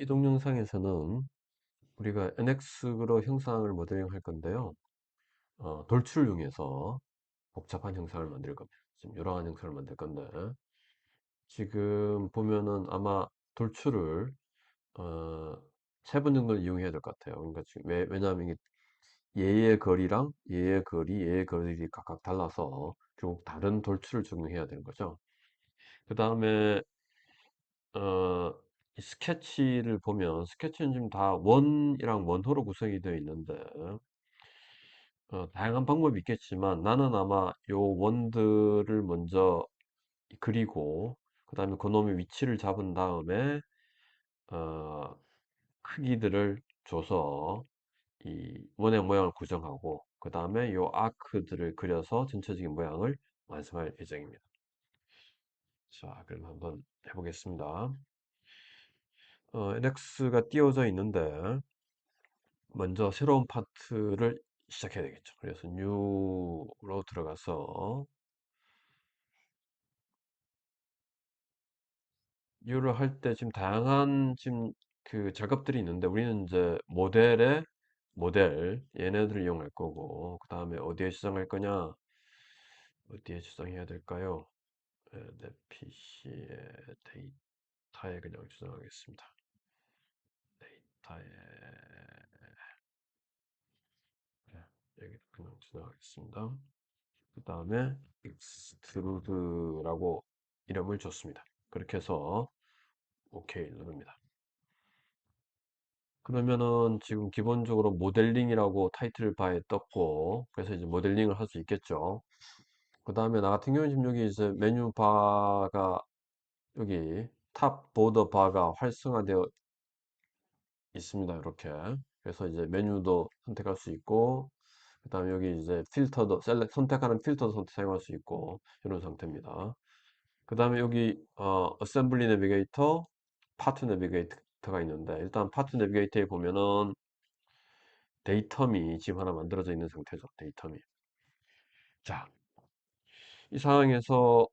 이 동영상에서는 우리가 NX로 형상을 모델링 할 건데요. 돌출을 이용해서 복잡한 형상을 만들 겁니다. 좀 요란한 형상을 만들 건데, 지금 보면은 아마 돌출을 어, 3번 정도는 이용해야 될 것 같아요. 그러니까 지금 왜냐하면 이게 얘의 거리랑 얘의 거리 각각 달라서 결국 다른 돌출을 적용해야 되는 거죠. 그 다음에 이 스케치를 보면 스케치는 지금 다 원이랑 원호로 구성이 되어 있는데 다양한 방법이 있겠지만 나는 아마 요 원들을 먼저 그리고 그 다음에 그놈의 위치를 잡은 다음에 어, 크기들을 줘서 이 원의 모양을 구성하고 그 다음에 요 아크들을 그려서 전체적인 모양을 완성할 예정입니다. 자, 그럼 한번 해보겠습니다. NX가 띄워져 있는데 먼저 새로운 파트를 시작해야 되겠죠. 그래서 New로 들어가서 New를 할 때 지금 다양한 지금 그 작업들이 있는데 우리는 이제 모델 얘네들을 이용할 거고 그 다음에 어디에 저장할 거냐 어디에 저장해야 될까요? 내 PC의 데이터에 그냥 저장하겠습니다. 데이터에 여기 그냥 저장하겠습니다. 그 다음에 extrude라고 이름을 줬습니다. 그렇게 해서 OK 누릅니다. 그러면은 지금 기본적으로 모델링이라고 타이틀 바에 떴고 그래서 이제 모델링을 할 수 있겠죠. 그 다음에 나 같은 경우는 지금 여기 이제 메뉴 바가 여기 탑 보더 바가 활성화되어 있습니다. 이렇게. 그래서 이제 메뉴도 선택할 수 있고 그 다음에 여기 이제 필터도 선택하는 필터도 사용할 수 있고 이런 상태입니다. 그 다음에 여기 어셈블리 내비게이터, 파트 내비게이터가 있는데 일단 파트 내비게이터에 보면은 데이터미 지금 하나 만들어져 있는 상태죠. 데이터미. 자, 이 상황에서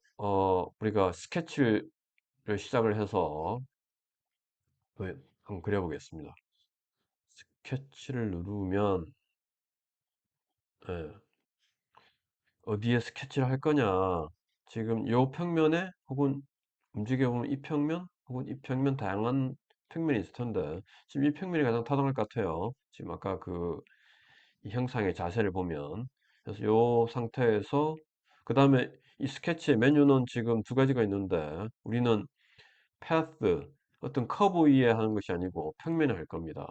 우리가 스케치를 시작을 해서 한번 그려보겠습니다. 스케치를 누르면 예, 어디에 스케치를 할 거냐? 지금 요 평면에 혹은 움직여보면 이 평면 혹은 이 평면 다양한 평면이 있을 텐데 지금 이 평면이 가장 타당할 것 같아요. 지금 아까 그 이 형상의 자세를 보면 그래서 요 상태에서 그 다음에 이 스케치의 메뉴는 지금 두 가지가 있는데 우리는 path 어떤 커브 위에 하는 것이 아니고 평면에 할 겁니다.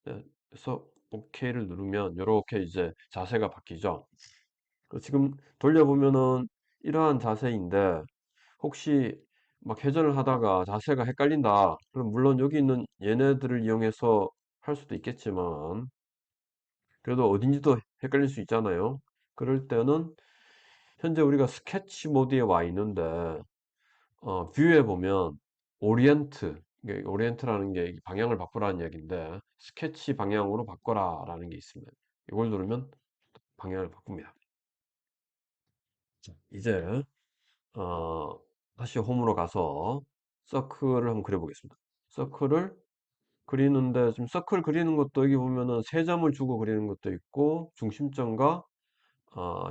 네, 그래서 OK를 누르면 이렇게 이제 자세가 바뀌죠. 지금 돌려보면은 이러한 자세인데 혹시 막 회전을 하다가 자세가 헷갈린다. 그럼 물론 여기 있는 얘네들을 이용해서 할 수도 있겠지만 그래도 어딘지도 헷갈릴 수 있잖아요. 그럴 때는 현재 우리가 스케치 모드에 와 있는데 뷰에 보면 오리엔트 오리엔트라는 게 방향을 바꾸라는 얘기인데 스케치 방향으로 바꿔라 라는 게 있습니다. 이걸 누르면 방향을 바꿉니다. 자, 이제 어, 다시 홈으로 가서 서클을 한번 그려보겠습니다. 서클을 그리는데 지금 서클 그리는 것도 여기 보면은 세 점을 주고 그리는 것도 있고 중심점과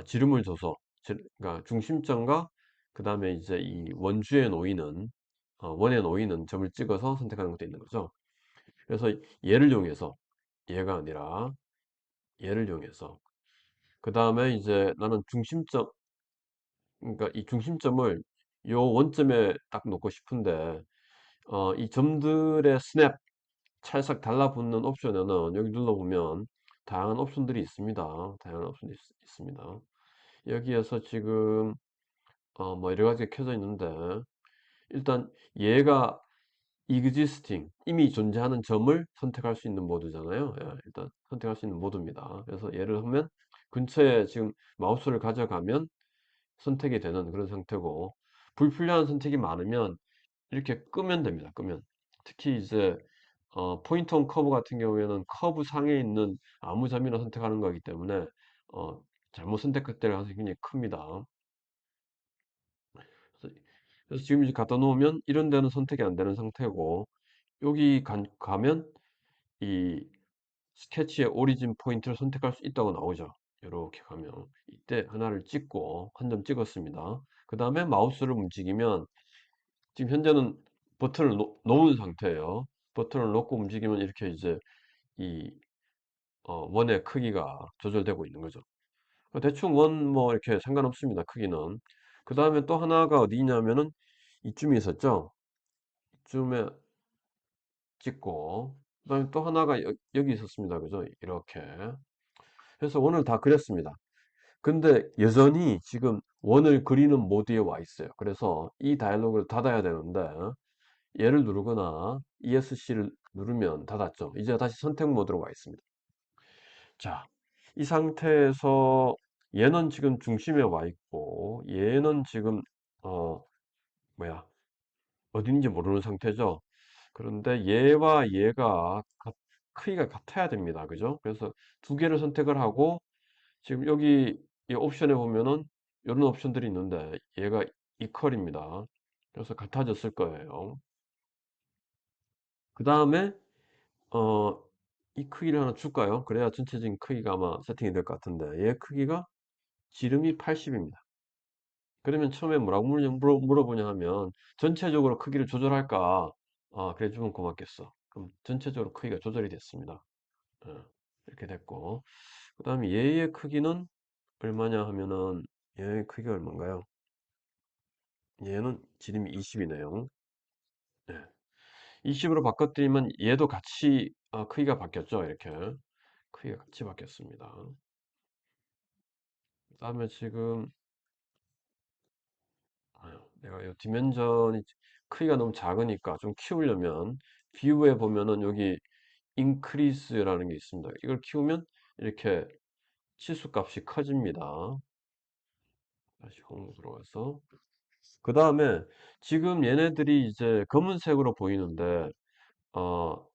지름을 줘서 그러니까 중심점과 그 다음에 이제 이 원주에 놓이는 원에 놓이는 점을 찍어서 선택하는 것도 있는 거죠. 그래서 얘를 이용해서 얘가 아니라 얘를 이용해서 그 다음에 이제 나는 중심점 그러니까 이 중심점을 요 원점에 딱 놓고 싶은데 이 점들의 스냅 찰싹 달라붙는 옵션에는 여기 눌러보면 다양한 옵션들이 있습니다. 다양한 옵션이 있습니다. 여기에서 지금 뭐 여러 가지가 켜져 있는데 일단 얘가 existing 이미 존재하는 점을 선택할 수 있는 모드잖아요. 예, 일단 선택할 수 있는 모드입니다. 그래서 예를 하면 근처에 지금 마우스를 가져가면 선택이 되는 그런 상태고 불필요한 선택이 많으면 이렇게 끄면 됩니다. 끄면 특히 이제 포인트 온 커브 같은 경우에는 커브 상에 있는 아무 점이나 선택하는 거기 때문에 어, 잘못 선택할 때가 가능성이 굉장히 큽니다. 그래서, 그래서 지금 이제 갖다 놓으면 이런 데는 선택이 안 되는 상태고 여기 가면 이 스케치의 오리진 포인트를 선택할 수 있다고 나오죠. 이렇게 가면 이때 하나를 찍고 한 점 찍었습니다. 그 다음에 마우스를 움직이면 지금 현재는 버튼을 놓은 상태예요. 버튼을 놓고 움직이면 이렇게 이제 이 원의 크기가 조절되고 있는 거죠. 대충 원 뭐 이렇게 상관없습니다. 크기는. 그 다음에 또 하나가 어디 있냐면은 이쯤에 있었죠. 이쯤에 찍고 그다음에 또 하나가 여기 있었습니다. 그죠? 이렇게 해서 원을 다 그렸습니다. 근데 여전히 지금 원을 그리는 모드에 와 있어요. 그래서 이 다이얼로그를 닫아야 되는데 얘를 누르거나 ESC를 누르면 닫았죠. 이제 다시 선택 모드로 와 있습니다. 자, 이 상태에서 얘는 지금 중심에 와 있고 얘는 지금 어 뭐야 어딘지 모르는 상태죠. 그런데 얘와 얘가 크기가 같아야 됩니다. 그죠? 그래서 두 개를 선택을 하고 지금 여기 이 옵션에 보면은 이런 옵션들이 있는데 얘가 이퀄입니다. 그래서 같아졌을 거예요. 그 다음에 어, 이 크기를 하나 줄까요? 그래야 전체적인 크기가 아마 세팅이 될 것 같은데 얘 크기가 지름이 80입니다. 그러면 처음에 뭐라고 물어보냐 하면 전체적으로 크기를 조절할까? 그래 주면 고맙겠어. 그럼 전체적으로 크기가 조절이 됐습니다. 어, 이렇게 됐고 그 다음에 얘의 크기는 얼마냐 하면은 얘의 크기가 얼마인가요? 얘는 지름이 20이네요. 20으로 바꿔드리면 얘도 같이 크기가 바뀌었죠. 이렇게 크기가 같이 바뀌었습니다. 그 다음에 지금 내가 이 디멘전이 크기가 너무 작으니까 좀 키우려면 뷰에 보면은 여기 increase라는 게 있습니다. 이걸 키우면 이렇게 치수 값이 커집니다. 다시 홈 들어가서 그 다음에 지금 얘네들이 이제 검은색으로 보이는데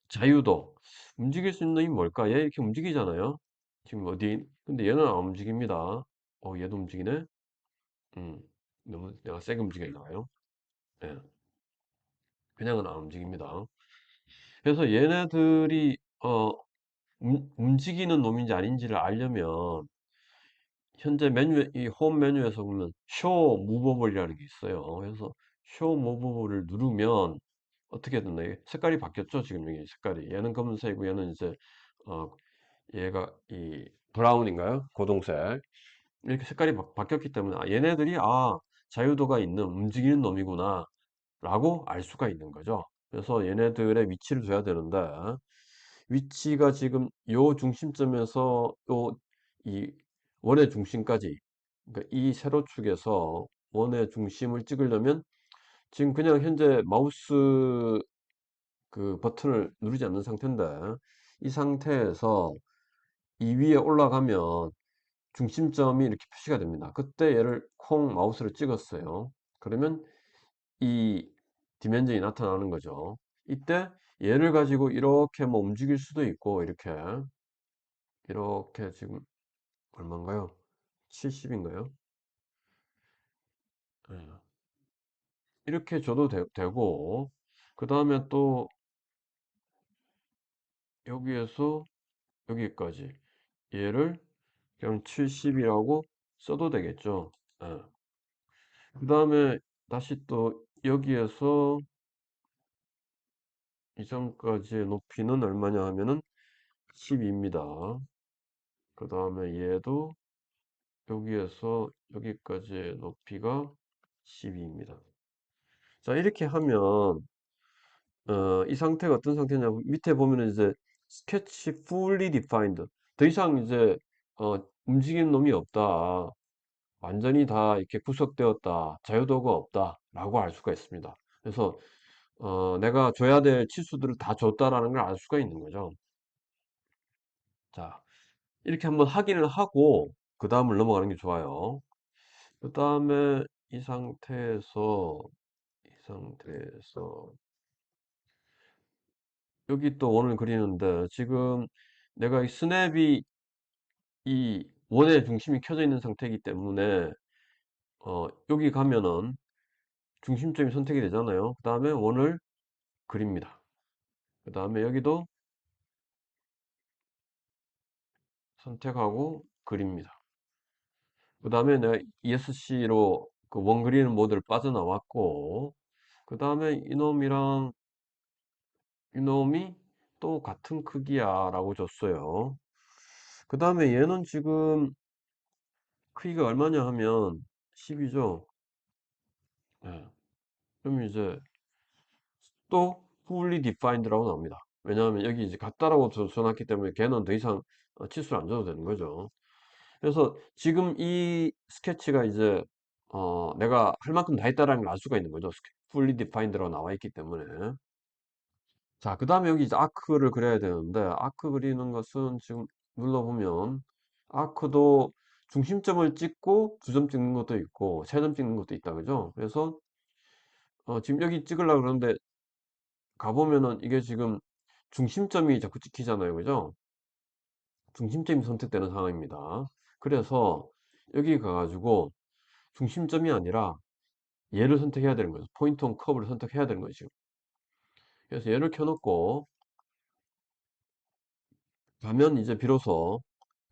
자유도 움직일 수 있는 힘이 뭘까? 얘 이렇게 움직이잖아요. 지금 어디? 근데 얘는 안 움직입니다. 얘도 움직이네. 음, 너무 내가 세게 움직였나요? 예, 그냥은 안 움직입니다. 그래서 얘네들이 움직이는 놈인지 아닌지를 알려면 현재 메뉴에 이 홈 메뉴에서 보면 쇼 무버블이라는 게 있어요. 그래서 쇼 무버블을 누르면 어떻게 됐나요? 색깔이 바뀌었죠? 지금 여기 색깔이 얘는 검은색이고 얘는 이제 어, 얘가 이 브라운인가요? 고동색 이렇게 색깔이 바뀌었기 때문에 얘네들이 자유도가 있는 움직이는 놈이구나 라고 알 수가 있는 거죠. 그래서 얘네들의 위치를 줘야 되는데 위치가 지금 요 중심점에서 요 이 원의 중심까지 그러니까 이 세로축에서 원의 중심을 찍으려면 지금 그냥 현재 마우스 그 버튼을 누르지 않는 상태인데 이 상태에서 이 위에 올라가면 중심점이 이렇게 표시가 됩니다. 그때 얘를 콩 마우스를 찍었어요. 그러면 이 디멘전이 나타나는 거죠. 이때 얘를 가지고 이렇게 뭐 움직일 수도 있고 이렇게 지금 얼마인가요? 70인가요? 이렇게 줘도 되고 그 다음에 또 여기에서 여기까지 얘를 그냥 70이라고 써도 되겠죠. 그 다음에 다시 또 여기에서 이전까지의 높이는 얼마냐 하면은 12입니다. 그 다음에 얘도 여기에서 여기까지의 높이가 12입니다. 자, 이렇게 하면 이 상태가 어떤 상태냐면 밑에 보면은 이제 sketch fully defined 더 이상 이제 움직이는 놈이 없다. 완전히 다 이렇게 구속되었다. 자유도가 없다. 라고 알 수가 있습니다. 그래서 내가 줘야 될 치수들을 다 줬다라는 걸 알 수가 있는 거죠. 자, 이렇게 한번 확인을 하고 그 다음을 넘어가는 게 좋아요. 그 다음에 이 상태에서 여기 또 원을 그리는데 지금 내가 이 스냅이 이 원의 중심이 켜져 있는 상태이기 때문에 여기 가면은 중심점이 선택이 되잖아요. 그 다음에 원을 그립니다. 그 다음에 여기도 선택하고 그립니다. 그 다음에 내가 ESC로 그 원그리는 모드를 빠져나왔고, 그 다음에 이놈이 또 같은 크기야 라고 줬어요. 그 다음에 얘는 지금 크기가 얼마냐 하면 10이죠. 예. 그럼 이제 또 fully defined라고 나옵니다. 왜냐하면 여기 이제 같다라고 써놨기 때문에 걔는 더 이상 치수를 안 줘도 되는 거죠. 그래서 지금 이 스케치가 이제 내가 할 만큼 다 했다라는 걸 알 수가 있는 거죠. fully defined라고 나와 있기 때문에. 자, 그 다음에 여기 이제 아크를 그려야 되는데, 아크 그리는 것은 지금 눌러보면, 아크도 중심점을 찍고 두 점 찍는 것도 있고, 세 점 찍는 것도 있다. 그죠? 그래서, 지금 여기 찍으려고 그러는데, 가보면은 이게 지금 중심점이 자꾸 찍히잖아요. 그죠? 중심점이 선택되는 상황입니다. 그래서 여기 가가지고 중심점이 아니라 얘를 선택해야 되는 거죠. 포인트 온 커브를 선택해야 되는 거죠. 그래서 얘를 켜놓고 가면 이제 비로소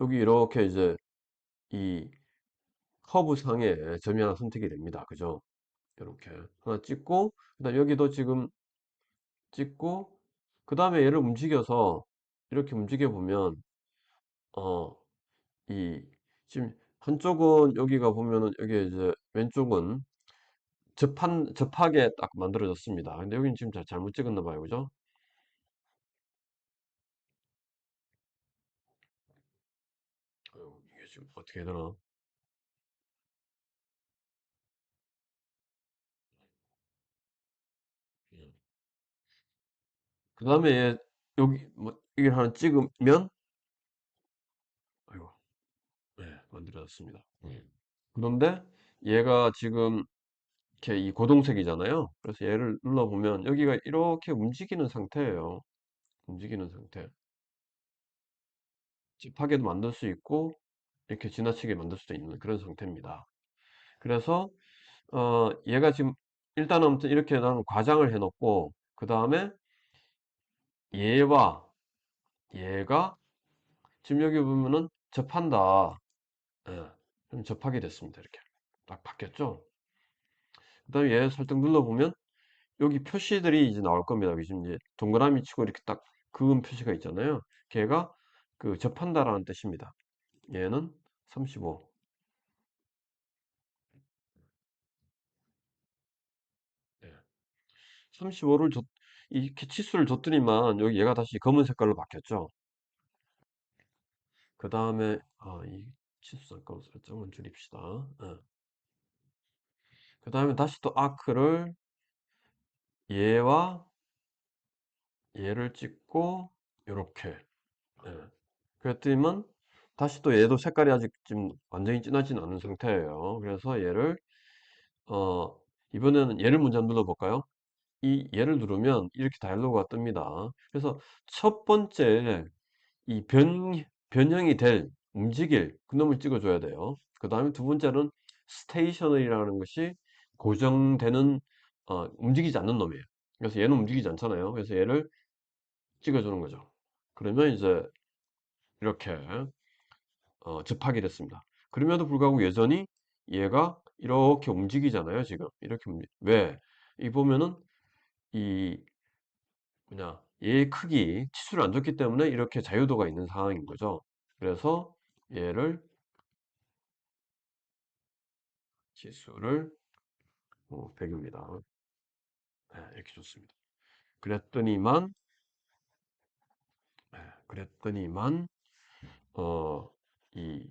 여기 이렇게 이제 이 커브 상에 점이 하나 선택이 됩니다. 그죠? 이렇게 하나 찍고 그다음 여기도 지금 찍고 그 다음에 얘를 움직여서 이렇게 움직여 보면 어 이 지금 한쪽은 여기가 보면은 여기 이제 왼쪽은 접하게 딱 만들어졌습니다. 근데 여기는 지금 잘못 찍었나 봐요. 그죠? 이게 지금 어떻게 해야 되나? 그 다음에 여기 뭐 이걸 하나 찍으면 아이고 네, 만들어졌습니다. 그런데 얘가 지금 이렇게 이 고동색이잖아요. 그래서 얘를 눌러보면 여기가 이렇게 움직이는 상태예요. 움직이는 상태. 찝하게도 만들 수 있고 이렇게 지나치게 만들 수도 있는 그런 상태입니다. 그래서 얘가 지금 일단은 아무튼 이렇게 나는 과장을 해놓고 그 다음에 얘와 얘가 지금 여기 보면은 접한다. 예, 그럼 접하게 됐습니다. 이렇게 딱 바뀌었죠. 그 다음에 얘 살짝 눌러보면 여기 표시들이 이제 나올 겁니다. 여기 지금 이제 동그라미 치고 이렇게 딱 그은 표시가 있잖아요. 걔가 그 접한다라는 뜻입니다. 얘는 35. 35를 이렇게 치수를 줬더니만 여기 얘가 다시 검은 색깔로 바뀌었죠. 그 다음에 이 치수 잠깐 설정은 줄입시다. 그 다음에 다시 또 아크를 얘와 얘를 찍고 이렇게 그랬더니만 다시 또 얘도 색깔이 아직 지금 완전히 진하진 않은 상태예요. 그래서 얘를 어 이번에는 얘를 먼저 눌러 볼까요? 이 얘를 누르면 이렇게 다이얼로그가 뜹니다. 그래서 첫 번째 이 변형이 될 움직일 그놈을 찍어 줘야 돼요. 그 다음에 두 번째는 스테이셔너리라는 것이 고정되는 움직이지 않는 놈이에요. 그래서 얘는 움직이지 않잖아요. 그래서 얘를 찍어 주는 거죠. 그러면 이제 이렇게 접하게 됐습니다. 그럼에도 불구하고 여전히 얘가 이렇게 움직이잖아요. 지금 이렇게 왜? 이 보면은 이 뭐냐 얘의 크기 치수를 안 줬기 때문에 이렇게 자유도가 있는 상황인 거죠. 그래서 얘를 치수를 100입니다. 네, 이렇게 줬습니다. 그랬더니만 그랬더니만 이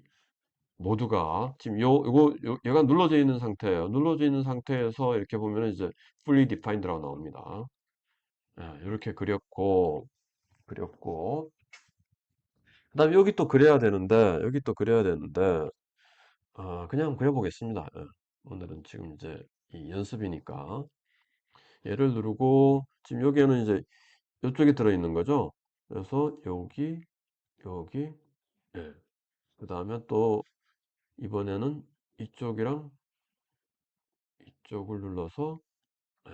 모두가 지금 얘가 눌러져 있는 상태예요. 눌러져 있는 상태에서 이렇게 보면 이제 fully defined라고 나옵니다. 이렇게 그렸고 그다음에 여기 또 그려야 되는데 여기 또 그려야 되는데 그냥 그려보겠습니다. 오늘은 지금 이제 이 연습이니까 얘를 누르고 지금 여기에는 이제 이쪽에 들어있는 거죠. 그래서 여기 예. 그 다음에 또 이번에는 이쪽이랑 이쪽을 눌러서 예.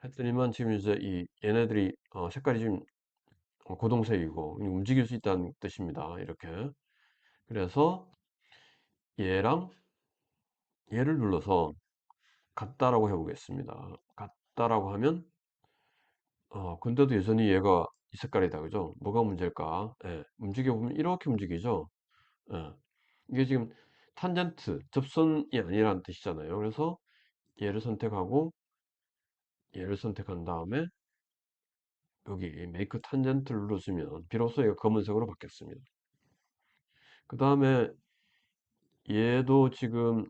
했더니만 지금 이제 이 얘네들이 색깔이 지금 고동색이고 움직일 수 있다는 뜻입니다. 이렇게. 그래서 얘랑 얘를 눌러서 같다라고 해보겠습니다. 같다라고 하면 근데도 여전히 얘가 이 색깔이다. 그죠? 뭐가 문제일까? 예, 움직여 보면 이렇게 움직이죠. 예, 이게 지금 탄젠트, 접선이 아니라는 뜻이잖아요. 그래서 얘를 선택하고 얘를 선택한 다음에 여기 메이크 탄젠트를 눌러주면 비로소 얘가 검은색으로 바뀌었습니다. 그 다음에 얘도 지금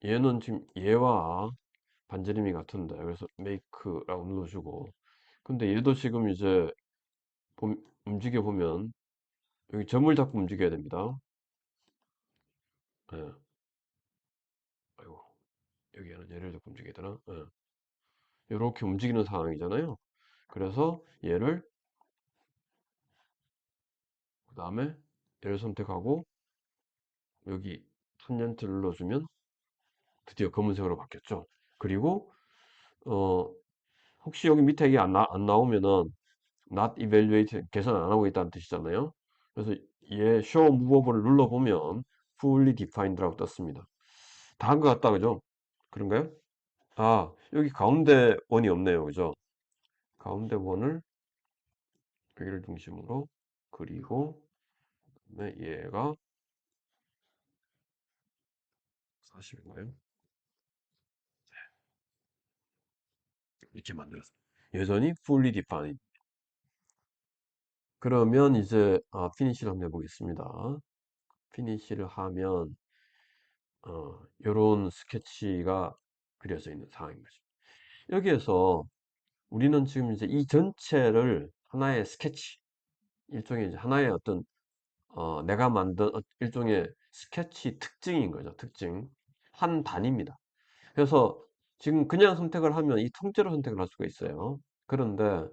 얘는 지금 얘와 반지름이 같은데 그래서 메이크라고 눌러주고 근데 얘도 지금 이제 움직여 보면 여기 점을 잡고 움직여야 됩니다. 예. 아이고 여기에는 얘를 잡고 움직여야 되나? 예. 이렇게 움직이는 상황이잖아요. 그래서 얘를 그 다음에 얘를 선택하고 여기 탄젠트를 눌러주면 드디어 검은색으로 바뀌었죠. 그리고 어 혹시 여기 밑에 이게 안 나오면은 not evaluate 계산 안 하고 있다는 뜻이잖아요. 그래서 얘 show moveable을 눌러보면 fully defined라고 떴습니다. 다 한 것 같다 그죠? 그런가요? 아 여기 가운데 원이 없네요 그죠? 가운데 원을 여기를 중심으로 그리고 그다음에 얘가 40인가요? 이렇게 만들었어요. 여전히 fully defined. 그러면 이제 피니시를 한번 해보겠습니다. 피니시를 하면 요런 스케치가 그려져 있는 상황인 거죠. 여기에서 우리는 지금 이제 이 전체를 하나의 스케치, 일종의 이제 하나의 어떤 내가 만든 일종의 스케치 특징인 거죠. 특징. 한 단위입니다. 그래서 지금 그냥 선택을 하면 이 통째로 선택을 할 수가 있어요. 그런데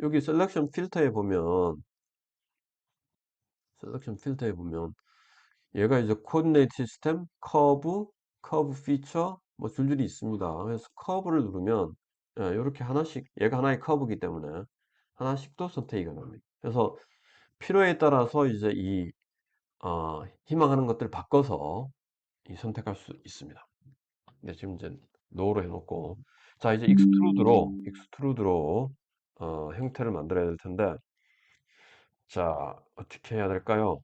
여기 셀렉션 필터에 보면 얘가 이제 코디네이트 시스템, 커브 피처 뭐 줄줄이 있습니다. 그래서 커브를 누르면 이렇게 하나씩 얘가 하나의 커브이기 때문에 하나씩 또 선택이 가능합니다. 그래서 필요에 따라서 이제 이 희망하는 것들을 바꿔서 선택할 수 있습니다. 근데 지금 이제 노로 해놓고 자 이제 익스트루드로 형태를 만들어야 될 텐데 자 어떻게 해야 될까요?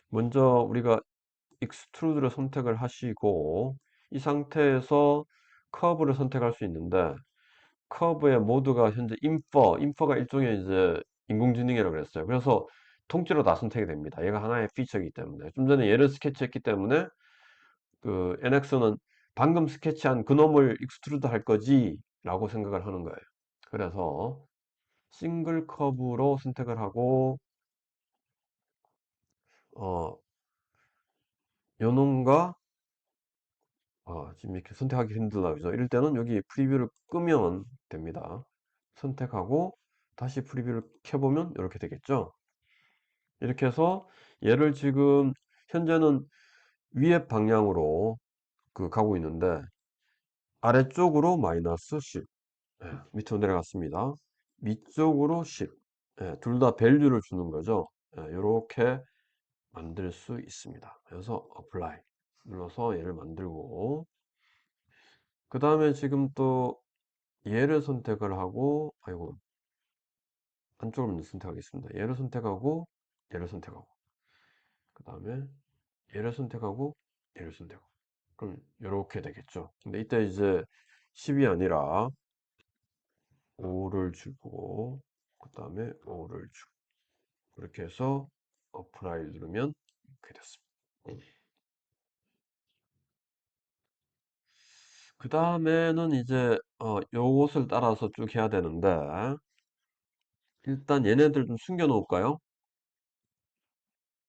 먼저 우리가 익스트루드를 선택을 하시고 이 상태에서 커브를 선택할 수 있는데 커브의 모드가 현재 인퍼가 일종의 이제 인공지능이라고 그랬어요. 그래서 통째로 다 선택이 됩니다. 얘가 하나의 피처이기 때문에 좀 전에 얘를 스케치했기 때문에 그 NX는 방금 스케치한 그놈을 익스트루드 할 거지 라고 생각을 하는 거예요. 그래서 싱글 커브로 선택을 하고 어 요놈과 지금 이렇게 선택하기 힘들다 그죠? 이럴 때는 여기 프리뷰를 끄면 됩니다. 선택하고 다시 프리뷰를 켜보면 이렇게 되겠죠? 이렇게 해서 얘를 지금 현재는 위에 방향으로 가고 있는데 아래쪽으로 마이너스 10 밑으로 내려갔습니다. 위쪽으로 10 둘 다 밸류를 주는 거죠. 이렇게 만들 수 있습니다. 그래서 apply 눌러서 얘를 만들고 그 다음에 지금 또 얘를 선택을 하고 아이고 안쪽을 먼저 선택하겠습니다. 얘를 선택하고 얘를 선택하고 그 다음에 얘를 선택하고 얘를 선택하고 그럼 이렇게 되겠죠. 근데 이때 이제 10이 아니라 5를 주고 그 다음에 5를 주고 그렇게 해서 apply 누르면 이렇게 됐습니다. 그 다음에는 이제 요것을 따라서 쭉 해야 되는데 일단 얘네들 좀 숨겨 놓을까요?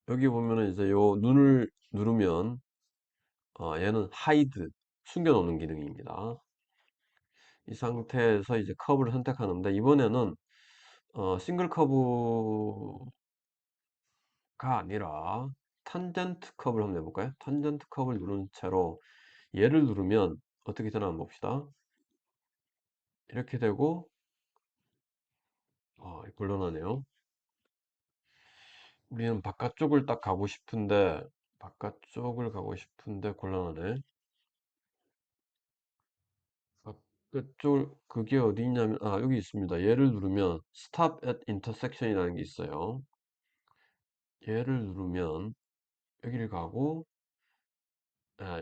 여기 보면은 이제 요 눈을 누르면 얘는 hide 숨겨 놓는 기능입니다. 이 상태에서 이제 커브를 선택하는데 이번에는 싱글 커브가 아니라 탄젠트 커브를 한번 해볼까요? 탄젠트 커브를 누른 채로 얘를 누르면 어떻게 되나 한번 봅시다. 이렇게 되고, 곤란하네요. 우리는 바깥쪽을 딱 가고 싶은데, 바깥쪽을 가고 싶은데 곤란하네. 바깥쪽, 그게 어디 있냐면, 여기 있습니다. 얘를 누르면 Stop at Intersection이라는 게 있어요. 얘를 누르면 여기를 가고,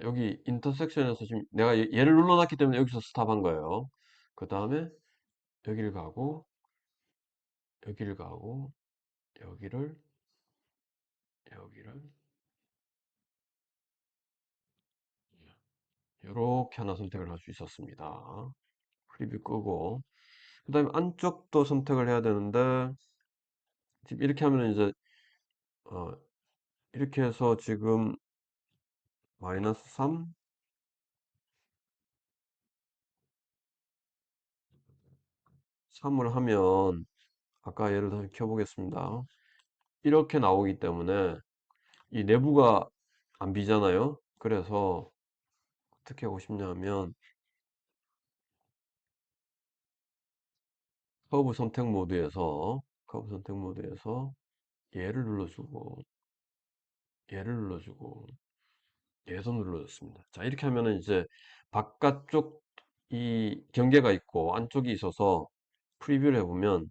여기 인터섹션에서 지금 내가 얘를 눌러놨기 때문에 여기서 스탑한 거예요. 그 다음에 여기를 가고, 여기를 가고, 여기를, 여기를, 이렇게 하나 선택을 할 수 있었습니다. 프리뷰 끄고, 그 다음에 안쪽도 선택을 해야 되는데, 지금 이렇게 하면 이제, 어, 이렇게 해서 지금 마이너스 3, 3을 하면, 아까 예를 다시 켜보겠습니다. 이렇게 나오기 때문에 이 내부가 안 비잖아요. 그래서 어떻게 하고 싶냐면, 커브 선택 모드에서 얘를 눌러주고, 얘를 눌러주고, 얘도 눌러줬습니다. 자, 이렇게 하면은 이제 바깥쪽 이 경계가 있고 안쪽이 있어서 프리뷰를 해보면,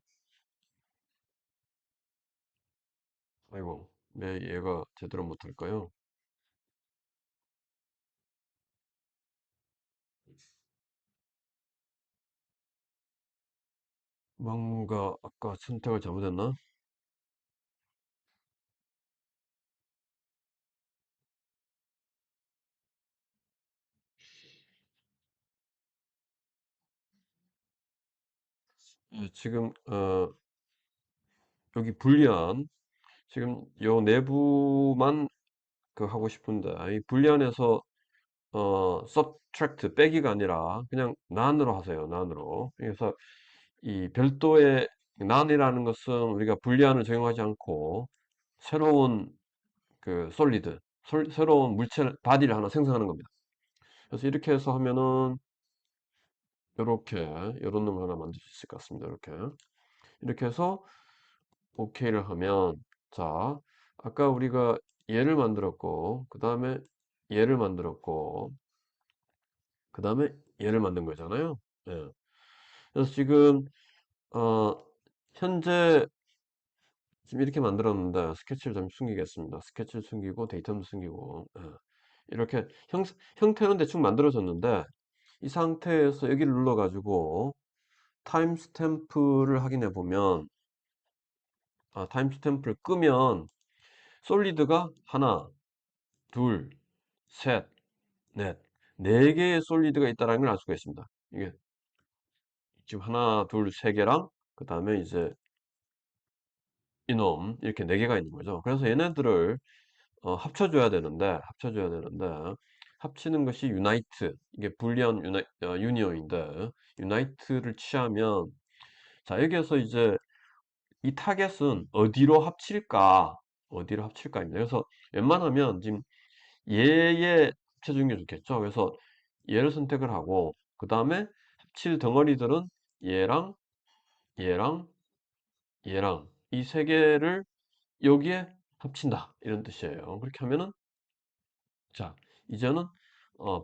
아이고, 왜 얘가 제대로 못할까요? 뭔가 아까 선택을 잘못했나? 지금, 여기 불리한, 지금 요 내부만 그 하고 싶은데, 이 불리한에서 subtract 빼기가 아니라 그냥 난으로 하세요. 난으로. 그래서 이 별도의 난이라는 것은 우리가 불리한을 적용하지 않고 새로운 그 솔리드, 새로운 물체 바디를 하나 생성하는 겁니다. 그래서 이렇게 해서 하면은 이렇게 이런 놈을 하나 만들 수 있을 것 같습니다. 이렇게 해서 OK를 하면, 자, 아까 우리가 얘를 만들었고 그 다음에 얘를 만들었고 그 다음에 얘를 만든 거잖아요. 예. 그래서 지금 어, 현재 지금 이렇게 만들었는데 스케치를 좀 숨기겠습니다. 스케치를 숨기고 데이터도 숨기고, 이렇게 형태는 대충 만들어졌는데 이 상태에서 여기를 눌러가지고 타임 스탬프를 확인해 보면, 타임 스탬프를 끄면 솔리드가 하나, 둘, 셋, 넷, 네 개의 솔리드가 있다는 걸 알 수가 있습니다. 이게 지금 하나, 둘, 세 개랑 그 다음에 이제 이놈 이렇게 네 개가 있는 거죠. 그래서 얘네들을 합쳐줘야 되는데 합치는 것이 유나이트, 이게 불리한 유니온인데 유나이트를 취하면, 자, 여기에서 이제 이 타겟은 어디로 합칠까입니다. 그래서 웬만하면 지금 얘에 합쳐주는 게 좋겠죠. 그래서 얘를 선택을 하고 그 다음에 합칠 덩어리들은 얘랑 얘랑 얘랑 이 세 개를 여기에 합친다, 이런 뜻이에요. 그렇게 하면은, 자, 이제는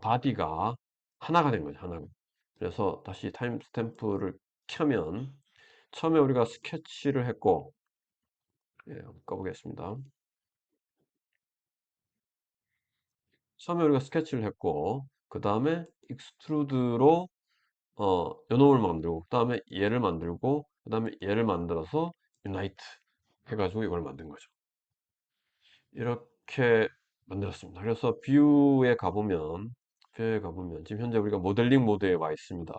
바디가 하나가 된 거죠. 하나가. 그래서 다시 타임 스탬프를 켜면 처음에 우리가 스케치를 했고, 한번 꺼보겠습니다. 처음에 우리가 스케치를 했고 그 다음에 익스트루드로 요놈을 만들고 그 다음에 얘를 만들고 그 다음에 얘를 만들어서 유나이트 해가지고 이걸 만든 거죠. 이렇게 만들었습니다. 그래서 뷰에 가보면 지금 현재 우리가 모델링 모드에 와 있습니다.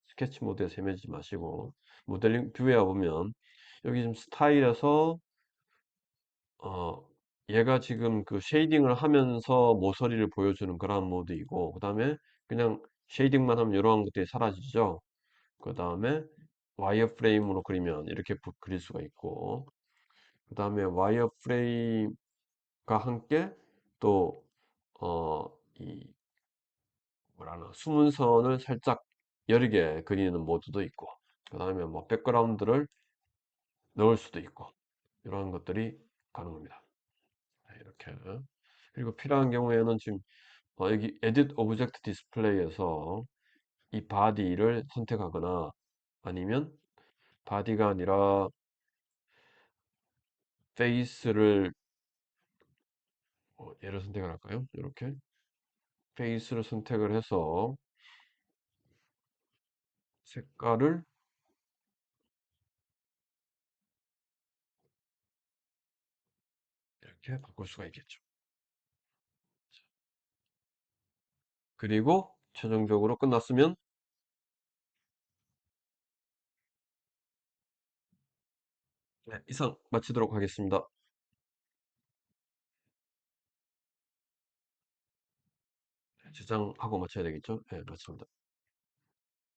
스케치 모드에 세매지 마시고 모델링 뷰에 와보면 여기 지금 스타일에서 어, 얘가 지금 그 쉐이딩을 하면서 모서리를 보여주는 그런 모드이고, 그 다음에 그냥 쉐이딩만 하면 이러한 것들이 사라지죠. 그 다음에 와이어 프레임으로 그리면 이렇게 그릴 수가 있고, 그 다음에 와이어 프레임과 함께 또, 이, 뭐라나, 숨은 선을 살짝 여러 개 그리는 모드도 있고, 그 다음에 뭐 백그라운드를 넣을 수도 있고, 이런 것들이 가능합니다. 네, 이렇게. 그리고 필요한 경우에는 지금 여기 Edit Object Display에서 이 바디를 선택하거나, 아니면 바디가 아니라 페이스를 얘를 선택을 할까요? 이렇게 페이스를 선택을 해서 색깔을 이렇게 바꿀 수가 있겠죠. 그리고 최종적으로 끝났으면, 네, 이상 마치도록 하겠습니다. 저장하고 마쳐야 되겠죠? 네, 맞습니다.